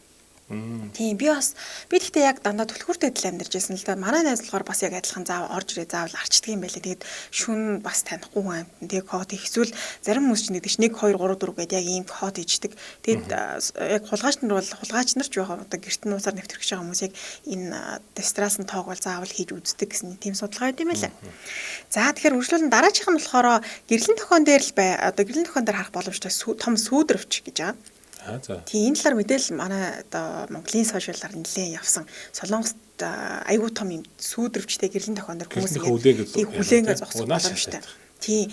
Тийм би гэхдээ яг дандаа түлхүүртэй адил амьдарч байсан л да. Манай найз болохоор бас яг адилхан заавал орж ирээ заавал арчдаг юм байлээ. Тэгээд шүн бас танихгүй хүн амт тэгээд код хийхсүүл зарим хүмүүс ч нэгдэж 1 2 3 4 гэдэг яг ийм код хийждэг. Тэгээд яг хулгайч нар бол хулгайч нар ч яг одоо гэрт нь уусаар нэвтрэх гэж байгаа хүмүүс яг энэ дестралсын тоог бол заавал хийж үздэг гэсэн тийм судалгаа байт юм байлаа. За тэгэхээр үргэлжлүүлэн дараачих нь болохоор гэрлийн тохион дээр л одоо гэрлийн тохион дээр харах боломжтой том сүүдрөвч гэж байгаа. За. Тийм энэ талаар мэдээлэл манай одоо Монголын сошиалаар нэлээд явсан. Солонгост айгүй том юм сүйдрвчтэй гэрлийн тохиондор хүмүүс хүлээнгээ зогсох боломжтой. Тийм.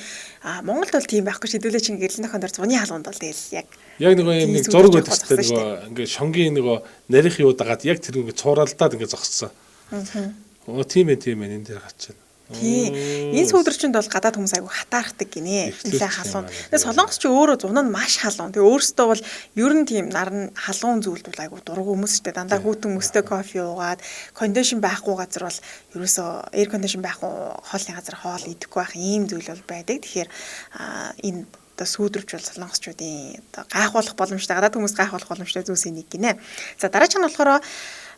Монголд бол тийм байхгүй шийдвэлээ чинь гэрлийн тохиондор зуны халуунд бол тэгэл яг нэг зураг байдаг ч тэгээ ингээ шонгийн нарийнх юу дагаад яг тэр ингээ цууралдаад ингээ зогссон. Тийм ээ энэ дээр гарч байна. Тийм. Энэ сүйдрвчэнд бол гадаад хүмүүс айгүй хатаархдаг гинэ. Нилээ халуун. Тэгээ солонгос ч өөрөө зун нь маш халуун. Тэгээ өөрөөсөө бол ер нь тийм наран халуун зүйлд бол айгүй дургу хүмүүс ч дандаа хүүтэн мөстэй кофе уугаад кондишн байхгүй газар бол ерөөсөө эйр кондишн байхгүй хоолны газар хоол идэхгүй байх ийм зүйл бол байдаг. Тэгэхээр энэ одоо сүйдрвч бол солонгосчуудын одоо гайхуулах боломжтой гадаад хүмүүс гайхуулах боломжтой зүйлсийн нэг гинэ. За дараачих нь болохоор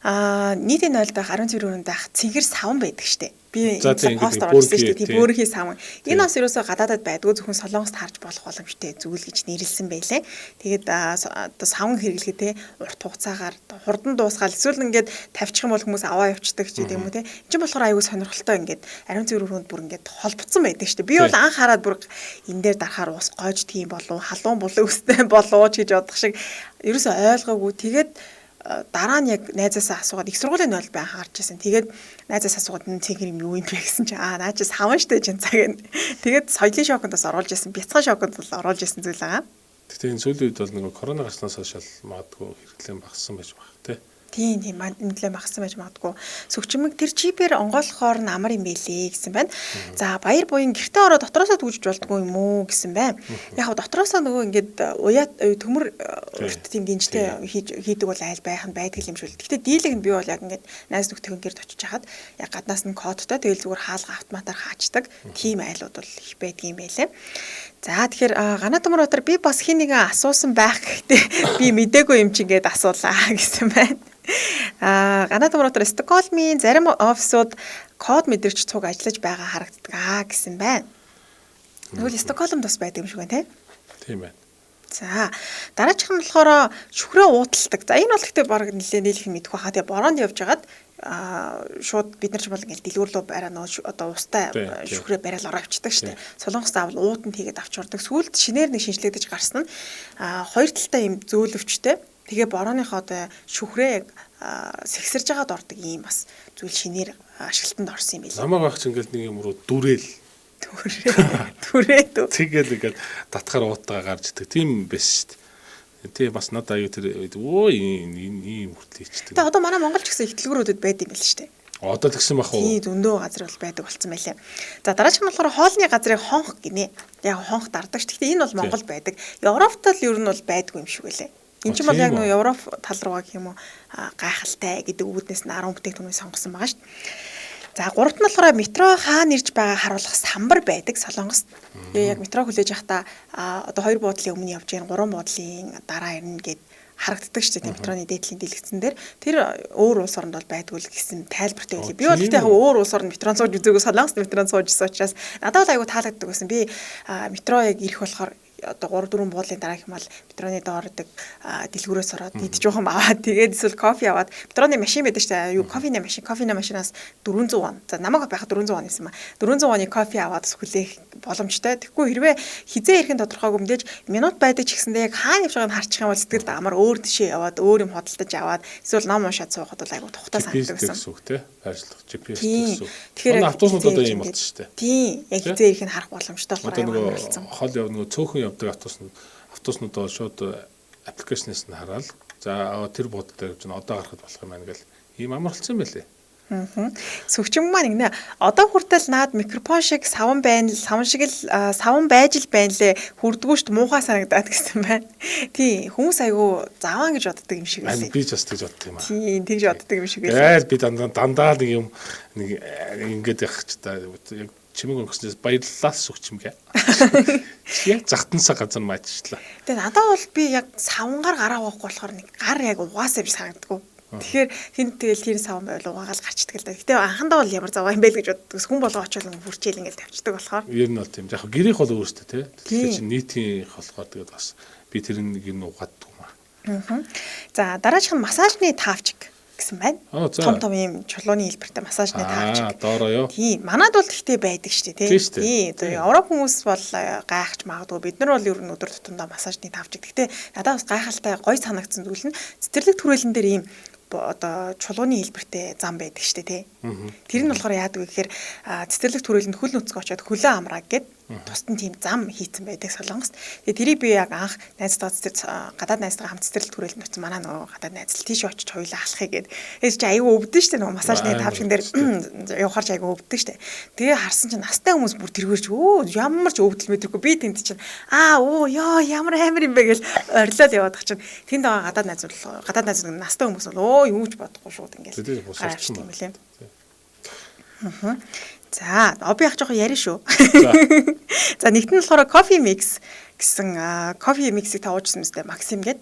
нийтийн нойлд байх 10 цэврүүрэнд байх цэнхэр савн байдаг штэ. Би энэ пост оруулсан штэ. Тийм бөөрхийн савн. Энэ бас ерөөсөө гадаадад байдгүй зөвхөн солонгост харж болох боломжтой зүйл гэж нэрлсэн байлээ. Тэгээд одоо савн хэрэглэхэд те урт хугацаагаар хурдан дуусгаал эсвэл ингээд тавьчих юм бол хүмүүс аваа явчихдаг ч гэдэг юм уу те. Энд чинь болохоор аюу сонирхолтой ингээд 10 цэврүүрэнд бүр ингээд холбогдсон байдаг штэ. Би бол анх хараад бүр энэ дээр дарахаар ус гойж тийм болов халуун болов өстэй болов ч гэж бодох шиг ерөөсөө ойлгоогүй. Тэгээд дараа нь яг найзаасаа асуугаад их сургуулийн нойл бай харж байсан. Тэгээд найзаас асуугаад энэ цэнхэр юм юу юм бэ гэсэн чинь наачаас хаван штэ жин цаг гэн. Тэгээд соёлын шокондоос оруулж байсан. Бяцхан шоконд бол оруулж байсан зүйл байгаа. Гэхдээ энэ сүүлийн үед бол нэг корона гарснаас хойш магадгүй хэрэглэн багассан байж байгаа тий. Тийм нэлээд багассан байж магадгүй. Сүгчмэг тэр чипээр онгойлохоор нь амар юм байлээ гэсэн байна. За баяр буян гэртээ ороо дотроосоо түүжиж болдгоо юм уу гэсэн байна. Яг хаа дотроосоо нөгөө ингээд уяа төмөр тийм гинжтэй хийдэг бол айл байх нь байдаг юм шиг л. Гэхдээ дийлэг нь би бол яг ингээд найз нөхдөйгөө гэрд очиж хахад яг гаднаас нь кодтой тэгэл зүгээр хаалга автоматар хаачдаг тийм айлууд бол их байдаг юм байлээ. За тэгэхээр Ганаа Төмөр Батар би бас хин нэгэн асуусан байх гэхдээ би мдээгүй юм чи ингээд асуулаа гэсэн байна. Ганаа Төмөр Батар Стокгольмын зарим офисууд код мэдэрч цуг ажиллаж байгаа харагддаг гэсэн байна. Тэгвэл Стокгольмд бас байдаг юм шиг байна тийм байна. За дараачих нь болохоор шүхрээ уудалдаг. За энэ бол гэхдээ баг нэлээд мэдгүй хаа. Тэгээ бороонд явж хагаад шууд бид нар ч бол ингээл дэлгүүрлөө бараа нөө одоо устай шүхрээ барайл ороо авчдаг штэ. Солонгос заавал ууданд хийгээд авч ордог. Сүүлд шинээр нэг шинжлэгдэж гарсан нь хоёр талтай юм зөөлөвчтэй. Тэгээ борооныхоо одоо шүхрээ сэгсэрж байгаад ордог юм бас зүйл шинээр ашиглалтанд орсон юм билээ. Намайг багч ингээл нэг юм руу дүрээл. Түрээд. Тэгэл ингээд татхаар уутаа гарч идэг. Тийм биш штэ. Тий бас надад аюу тэр ийм хүртэл хийчдэг. Тэгээ одоо манай Монгол ч гэсэн ихтлгүүрүүдэд байд юм байл шүү дээ. Одоо тэгсэн бах уу? Тий зөндөө газар бол байдаг болсон байлээ. За дараачих нь болохоор хоолны газрыг хонх гинэ. Яг хонх дардаг ш. Гэхдээ энэ бол Монгол байдаг. Европт л ер нь бол байдгүй юм шиг байлээ. Энд чинь бол яг нөө Европ тал руугаа гэх юм уу гайхалтай гэдэг үүднээс нь 10 бүтээгдэхүүнийг сонгосон байгаа ш. За гуравт нь болохоор метро хаана ирж байгаа харуулах самбар байдаг Солонгост. Тэгээ яг метро хүлээж явахдаа одоо 2 буудлын өмнө явж байгаа 3 буудлын дараа ирнэ гэд харагддаг шүү дээ метроны дээдлийн дэлгэцэн дээр. Тэр өөр улс оронд бол байдгүй л гэсэн тайлбартай байлээ. Би бол гэхдээ яг өөр улс оронд метрон сууж үзээгүй Солонгост метрон сууж ирсэн учраас надад бол айгүй таалагддаг байсан. Би метро яг ирэх болохоор одоо 3-4 буудлын дараа гэх юм бол метроны доордог дэлгүүрээс ороод идэж жоохон аваад тэгээд эсвэл кофе аваад метроны машин байдаг шүү дээ. Юу кофений машинаас 400 вон. За намайг байхад 400 вон байсан ба. 400 вон кофе аваад хүлээх боломжтой. Тэгэхгүй хэрвээ хизээ ирэхин тодорхойгүй мэдээж минут байдаг ч гэсэндээ яг хаана явж байгааг нь харчих юм бол сэтгэлд амар өөр тишээ яваад өөр юм хөдөлтөж аваад эсвэл ном уншаад суухад бол айгу тухтай санагддаг байсан. Ажиллах GPS гэсэн. Тэгэхээр автобуснууд одоо юм болсон шүү дээ. Тийм. Яг хизээ ирэх нь харах боломжтой болохоор хол явна цөөхөн явдаг автобуснууд бол шууд аппликейшнээс нь хараад за тэр буудал дээр явж одоо гарахад болох юм байна гэл ийм амарлцсан байлээ. Сүгчмэг маань нэ одоо хүртэл наад микрофон шиг саван байна саван шиг л саван байж л байна лээ хүрдгүүшт муухай санагдаад гэсэн байна. Тий хүмүүс айгу заван гэж боддог юм шиг байлээ. Би ч бас тэгж боддог юм аа. Тий тэгж боддог юм шиг байлээ. Би дандаа нэг юм нэг ингэж явах ч та яг чимэг өнгөснөөс баярлалаа сүгчмэг. Яг захтансаа газар маажчлаа. Тэгээ надад бол би яг савангаар гараа уухгүй болохоор нэг гар яг угаасаа биш санагддаг. Тэгэхээр хинт тэгэл тэр саван байл угаагаал гарчдаг л да. Гэтэ анхандаа бол ямар заваа юм бэ гэж боддог. Хүн болоо очоод хүрчээл ингээл тавьчихдаг болохоор. Ер нь бол тийм. Яг гэрийнх бол өөрөөсөө тий. Тэгэхээр чи нийтийн болохоор тэгээд бас би тэр нэг юм угааддаг юм аа. За дараачих нь массажны тавчиг гэсэн байна. Аа, за. Том ийм чулууны хэлбэртэй массажны тавч. Доороо юу? Тийм. Манад бол гэхдээ байдаг шүү дээ, Тийм шүү дээ. тийм. Тэгээ Европ хүмүүс бол гайхаж магадгүй. Бид нар бол ер нь өдөр тутамдаа массажны тавч. Гэхдээ надад бас гайхалтай гоё санагдсан зүйл нь цэцэрлэг түрээлэн дээр ийм одоо чулууны хэлбэртэй зам байдаг шүү дээ, тийм. Тэр нь болохоор яадаг вэ гэхээр цэцэрлэг түрээлэнд хөл нүцгөө очоод хөлөө амрааг гэд тусад нь тийм зам хийцэн байдаг Солонгост. Тэгээ тэрийг би яг анх найзтайгаа гадаад найзтайгаа хамт цэцэрлэг түрээлэнд очсон манай нөгөө гадаад найз л тийш очиж хоёулаа алхахыг гээд ээж чи аягүй өвдөн штэ нөгөө массажны тавчган дээр явахарч аягүй өвдөн штэ. Тэгээ харсан чинь настай хүмүүс бүр тэргээрч ямар ч өвдөл мэдрэхгүй би тэнд чинь ёо ямар амар юм бэ гэж орилол яваад чинь тэнд байгаа гадаад найз настай хүмүүс бол юу ч бодохгүй шууд ингээл гарч юм лээ. За, оби ах жоохон ярина шүү. За, нэгт нь болохоор кофе микс гэсэн кофе миксийг та уужсан мэт Максим гээд.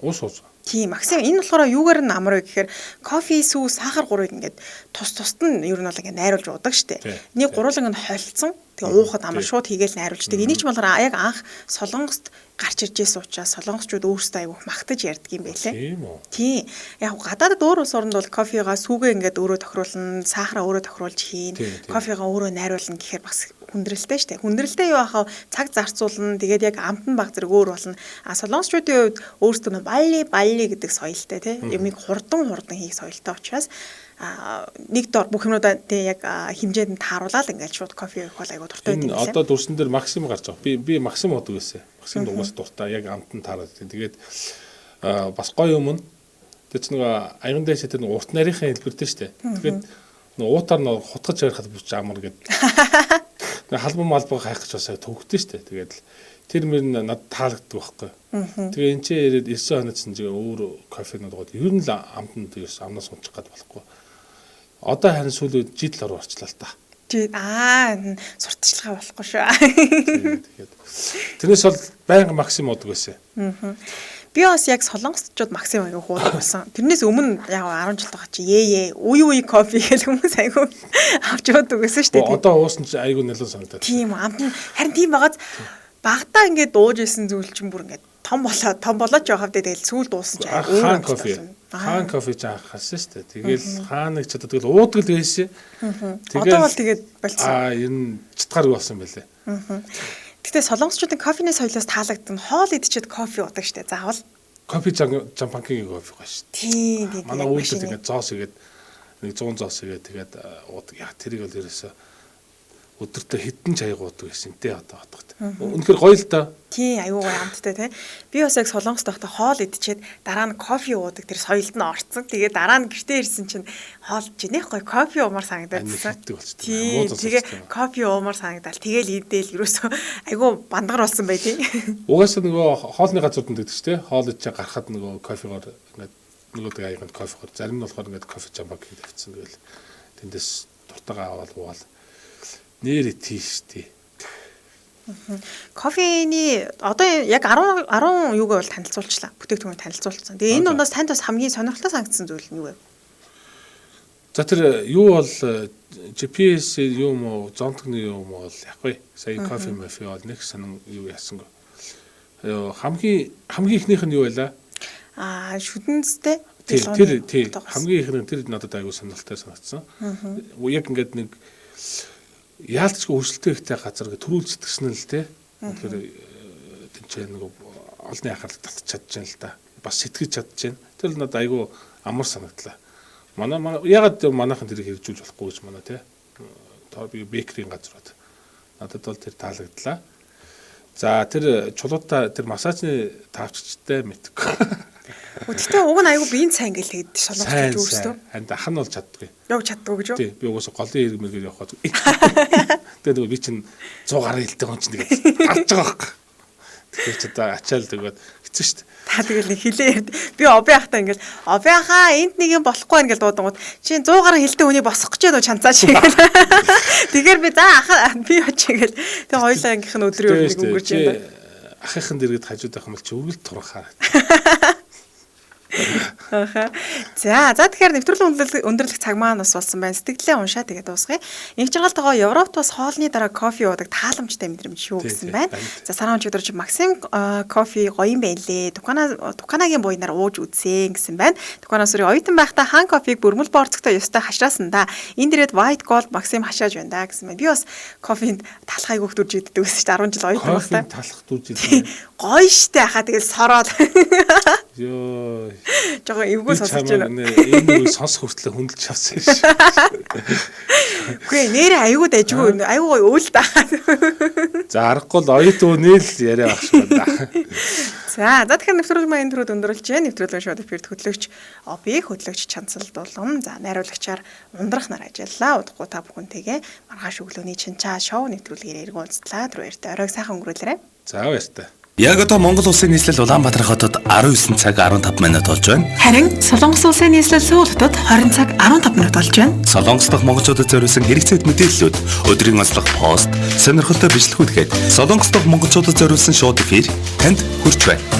Уус. Тийм, Максим энэ болохоор юугаар нь амар вэ гэхээр кофе, сүү, сахар гурыг ингээд тус-тусад нь ер нь бол ингээд найруулж уудаг штэ. Энийг гурван ингээд холилдсон. Тэгээ уухад амар шууд хийгээл найруулждаг. Энийг ч болохоор яг анх Солонгост гарч ирж байсан учраас солонгосчууд өөрсдөө аягүй магтаж ярьдаг юм байлээ. Тийм үү. Тийм. Яг гадаадд өөр улс орнд бол кофегаа сүүгээ ингээд өөрөө тохируулна, сахараа өөрөө тохируулж хийн, кофегаа өөрөө найруулна гэхээр бас хүндрэлтэй шүү дээ. Хүндрэлтэй юу ахав цаг зарцуулна. Тэгээд яг амт нь баг зэрэг өөр болно. Солонгосчуудын хувьд өөрсдөө балли гэдэг соёлтой тий. Ямиг хурдан хийх соёлтой учраас нэг дор бүх юмудаа тий яг хэмжээнд нь тааруулаад ингээд шууд кофе их бол аягүй дуртай байдаг юм лээ. Одоо дүрсэн дээр Максим гарч байгаа. Би Максим удаг байсан. Максим дугаас дуртай яг амт нь таараад. Тэгээд бас гоё юм нь. Тэр чинь нөгөө аян дэше тэр урт нарийнхаа хэлбэртэй шүү дээ. Тэгээд нөгөө уутаар нь хутгаж ярихад бүч амар гэдэг. Халбан хайх гэж бас төвхтэй шүү дээ. Тэгээд тэр мөр нь над таалагддаг байхгүй. Тэгээ энэ ч ирээд 9 хоног чинь өөр кофенууд гоод ер нь л амтнд ерөөс амнаас унчих гад болохгүй. Одоо харин сүүлийн жидл руу орчлаа л та. Сурталчилгаа болохгүй шүү. Тэгээд тэрнээс бол байнга Максим удаг байсан. Би бас яг солонгосчууд Максим аягүй хуудаг байсан. Тэрнээс өмнө яг 10 жил байгаа чи уу кофе гэх хүмүүс аягүй авч уудаг байсан шүү дээ. Одоо уусан чи аягүй нэлээд санагдаад. Тийм амт харин тийм байгааз багтаа ингээд дууж исэн зүйл чинь бүр ингээд том болоод явахад тэгэл сүүл дуусан чинь хаан кофе ч анхаас шүү дээ. Тэгэл хааныг ч одоо тэгэл уудаг л байсан. Одоо бол тэгээд болцсон. Ер нь читгааргүй болсон байлээ. Гэтэ солонгосчуудын кофений соёлоос таалагдсан хоол идчихэд кофе уудаг штэ заавал. Кофе жампанкигийн кофе гоё штэ. Тийм. Манай уулд тэгээд зоос игээд нэг 100 зоос игээд тэгээд уудаг. Яа тэрийг бол ерөөсөө өдөртөө хэдэн чаяг уудаг гэсэн тэ одоо бодоход. Үнэхээр гоё л да. Тий, аюу гоё амттай тий. Би бас яг солонгост байхдаа хоол идчихэд дараа нь кофе уудаг тэр соёлд нь орцсон. Тэгээд дараа нь гэртээ ирсэн чинь хоол жинэх гоё кофе уумар санагдаад. Тий, тэгээ кофе уумар санагдал. Тэгээл идэл ерөөсөө аюу бандгар болсон бай тий. Угаасаа нөгөө хоолны газрууд нь гэдэг чинь тий. Хоол идэж гарахад нөгөө кофегоор ингээд нөгөө аянд кофегоор зарим нь болохоор ингээд кофе жамбак хийх тавьчихсан тэгэл тэндээс дуртайгаа аваад уугаал. Нэр тийштэй. Кофений одоо яг 10 юугаа бол танилцуулчлаа. Бүтээгдэхүүнийг танилцуулсан. Тэгээ энэ дундаас танд бас хамгийн сонирхолтой санагдсан зүйл нь юу вэ? За тэр юу бол GPS юм уу, зонтгны юм бол яг вэ. Сая кофе мафи бол нэг санан юу яасангүй. Хамгийн ихнийх нь юу байлаа? Шүдэнцтэй. Тэр хамгийн ихнийх нь тэр надад аягүй сонирхолтой санагдсан. Яг ингээд нэг яалтчгүй хөрсөлтөө ихтэй газар төрүүлж итгэсэн л те. Тэгэхээр тэнцээ нэг олны анхаарлыг татчих чадчихжээ л да. Бас сэтгэж чадчихжээ. Тэр л надад айгүй амар санагдлаа. Манай ягаад манайхан тэрийг хэрэгжүүлж болохгүй гэж манай те. Би бекрийн газрууд. Надад бол тэр таалагдлаа. За тэр чулуудаа тэр массажны таавчтай мэдгүй. Гэхдээ уг нь айгүй биеийн цай ингээл тэгээд солонгос гэж өөрсдөө. Харин ах нь бол чаддгүй. Яг чаддгүй гэж юу? Тий, би угаасаа голын хэрэг мэргээр явахад. Тэгээд би чинь 100 гаруй хилтэй хүн чинь тэгээд гарч байгаа байхгүй. Тэгэхээр ч одоо ачаал тэгээд хэцүү шүү дээ. Та тэгэл нэг хилээ ярд. Би оби ахтаа ингээл оби ахаа энд нэг юм болохгүй ингээл дуудангууд чи 100 гаруй хилтэй хүний босох гэж байна уу чанцаа шиг. Тэгэхээр би за ахаа би очие гэл. Тэгээд хоёлаа ангийнх нь өдрийн өмнө өнгөрч юм. Ахын дэргэд хажууд байх юм бол чи өвгөл турхаа. Аха. За тэгэхээр нэвтрүүлэг өндөрлөх цаг маань бас болсон байна. Сэтгэлээ уншаа тэгээд дуусгая. Инх жаргалтайгаа Европт бас хоолны дараа кофе уудаг тааламжтай мэдрэмж шүү гэсэн байна. За саран өдөр чи Максим кофе гоё юм байлээ. Дуканагийн буйнаар ууж үзье гэсэн байна. Дуканаас өрөө оюутан байхдаа хан кофег бүрмэл борцогтой ёстой хашраасан да. Энд дээд White Gold Максим хашааж байна да гэсэн байна. Би бас кофенд талхайг хөхдөрж иддэг гэсэн чинь 10 жил оюутан байхдаа. Кофенд талах дүүж. Гоё штэ хаа тэгэл сороод. Йоо. Жого эвгүй сонсож байна. Энэ үе сонс хүртлээ хүндэлж авсан ш. Үгүй нэр аюу дайжгүй аюу өөл та. За аргагүй л оюутан нээл яриа багш байна. За тэгэхээр нэвтрүүлэг маань түрүүд өндөрлж байна. Нэвтрүүлгийн шоуд эфирт хөтлөгч би хөтлөгч Чанцал Дулам. За найруулагчаар ундрах нар ажиллаа. Удахгүй та бүхэнтэйгээ маргааш өглөөний Чинчаа шоу нэвтрүүлгээр иргэн уулзлаа. Түр баяртай. Оройг сайхан өнгөрүүлээрэй. За баяртай. Яг одоо Монгол улсын нийслэл Улаанбаатар хотод 19 цаг 15 минут болж байна. Харин Солонгос улсын нийслэл Сөүл хотод 20 цаг 15 минут болж байна. Солонгос дахь монголчуудад зориулсан хэрэгцээт мэдээллүүд, өдрийн онцлог пост, сонирхолтой бичлэгүүд гээд Солонгос дахь монголчуудад зориулсан шоу эфир танд хүрч байна.